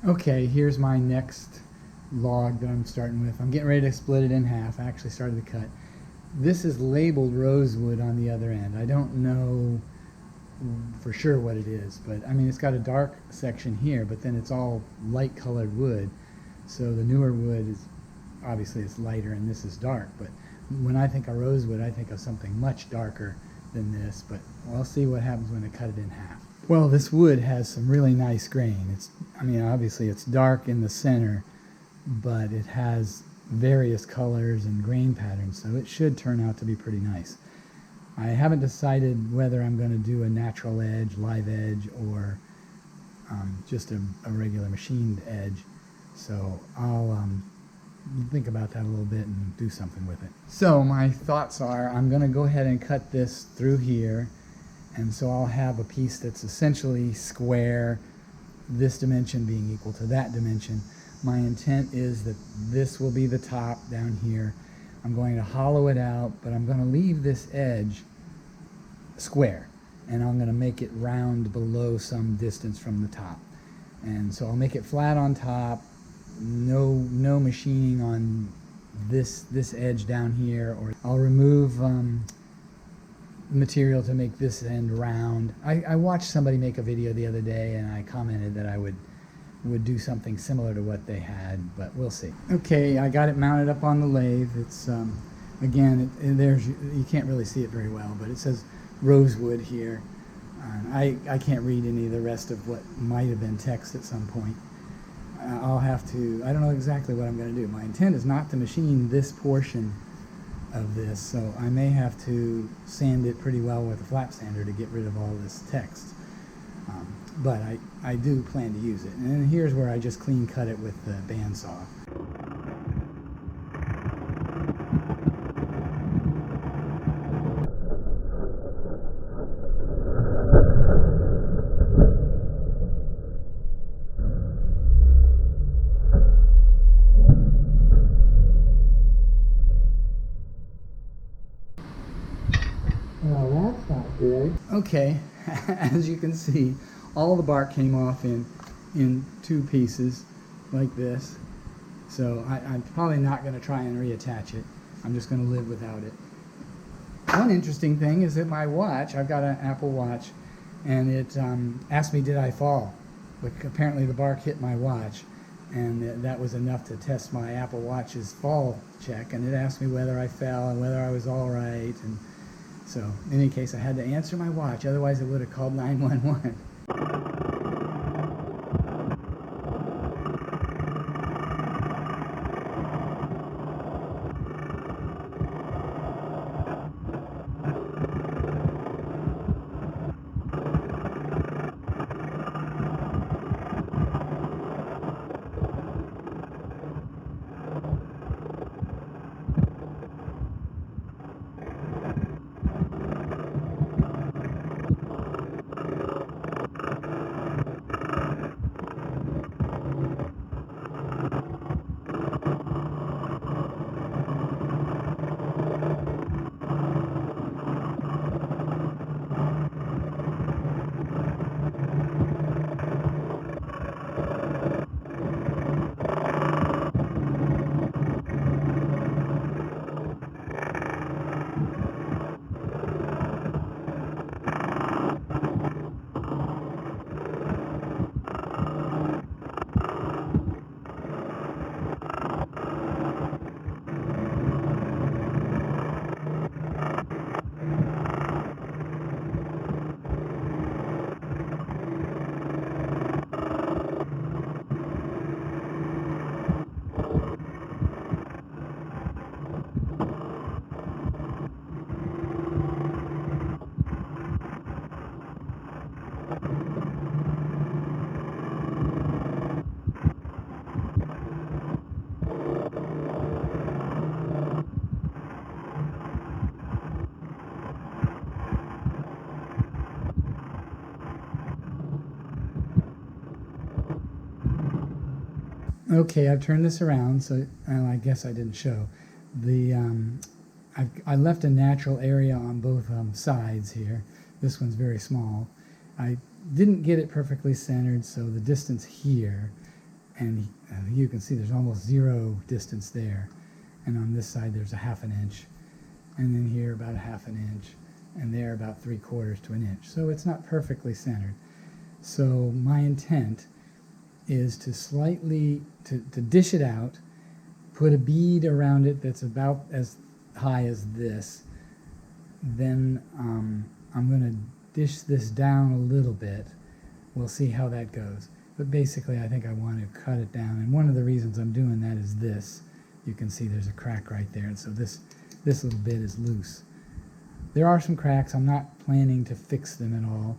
Okay, here's my next log that I'm starting with. I'm getting ready to split it in half. I actually started to cut. This is labeled Rosewood on the other end. I don't know for sure what it is, but I mean it's got a dark section here, but then it's all light colored wood. So the newer wood is obviously it's lighter and this is dark, but when I think of rosewood I think of something much darker than this, but I'll see what happens when I cut it in half. Well, this wood has some really nice grain. Obviously it's dark in the center, but it has various colors and grain patterns, so it should turn out to be pretty nice. I haven't decided whether I'm going to do a natural edge, live edge, or just a regular machined edge. So I'll think about that a little bit and do something with it. So my thoughts are I'm going to go ahead and cut this through here, and so I'll have a piece that's essentially square, this dimension being equal to that dimension. My intent is that this will be the top down here. I'm going to hollow it out, but I'm going to leave this edge square, and I'm going to make it round below some distance from the top. And so I'll make it flat on top, no machining on this edge down here, or I'll remove material to make this end round. I watched somebody make a video the other day, and I commented that I would do something similar to what they had, but we'll see. Okay, I got it mounted up on the lathe. It's again, there's, you can't really see it very well, but it says Rosewood here. I can't read any of the rest of what might have been text at some point. I'll have to, I don't know exactly what I'm going to do. My intent is not to machine this portion of this, so I may have to sand it pretty well with a flap sander to get rid of all this text. But I do plan to use it. And here's where I just clean cut it with the bandsaw. Well, that's not good. Okay, as you can see, all the bark came off in two pieces like this. So I'm probably not going to try and reattach it. I'm just going to live without it. One interesting thing is that my watch, I've got an Apple Watch, and it asked me did I fall. But apparently the bark hit my watch, and that was enough to test my Apple Watch's fall check, and it asked me whether I fell and whether I was all right. And so in any case, I had to answer my watch, otherwise it would have called 911. Okay, I've turned this around, so I guess I didn't show. I left a natural area on both sides here. This one's very small. I didn't get it perfectly centered, so the distance here and you can see there's almost zero distance there, and on this side there's a 1/2 inch, and then here about a 1/2 inch, and there about 3/4 to an inch. So it's not perfectly centered. So my intent is to slightly to dish it out, put a bead around it that's about as high as this. Then I'm going to dish this down a little bit. We'll see how that goes. But basically I think I want to cut it down, and one of the reasons I'm doing that is this. You can see there's a crack right there, and so this little bit is loose. There are some cracks. I'm not planning to fix them at all.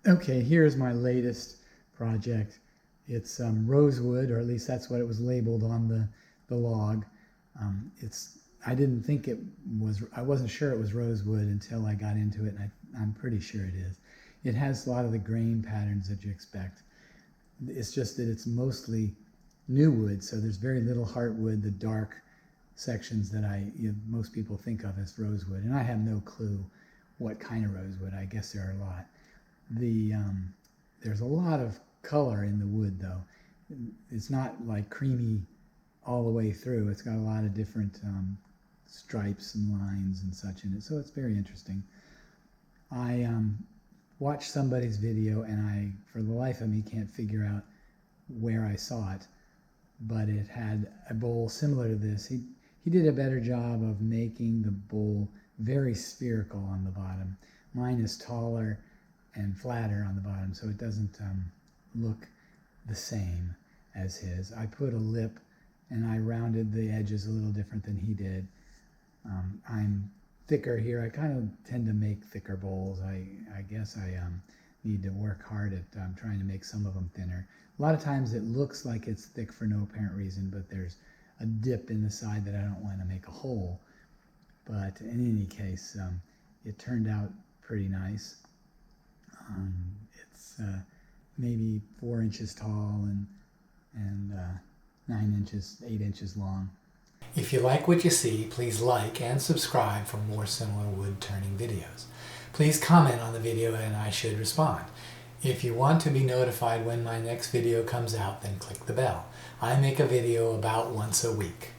Okay, here's my latest project. It's rosewood, or at least that's what it was labeled on the log. I didn't think it was, I wasn't sure it was rosewood until I got into it, and I'm pretty sure it is. It has a lot of the grain patterns that you expect. It's just that it's mostly new wood, so there's very little heartwood, the dark sections that most people think of as rosewood, and I have no clue what kind of rosewood. I guess there are a lot. There's a lot of color in the wood, though. It's not like creamy all the way through. It's got a lot of different stripes and lines and such in it, so it's very interesting. I watched somebody's video, and I, for the life of me, can't figure out where I saw it, but it had a bowl similar to this. He did a better job of making the bowl very spherical on the bottom. Mine is taller and flatter on the bottom, so it doesn't look the same as his. I put a lip and I rounded the edges a little different than he did. I'm thicker here. I kind of tend to make thicker bowls. I guess I need to work hard at trying to make some of them thinner. A lot of times it looks like it's thick for no apparent reason, but there's a dip in the side that I don't want to make a hole. But in any case, it turned out pretty nice. It's maybe 4 inches tall and 8 inches long. If you like what you see, please like and subscribe for more similar wood turning videos. Please comment on the video and I should respond. If you want to be notified when my next video comes out, then click the bell. I make a video about once a week.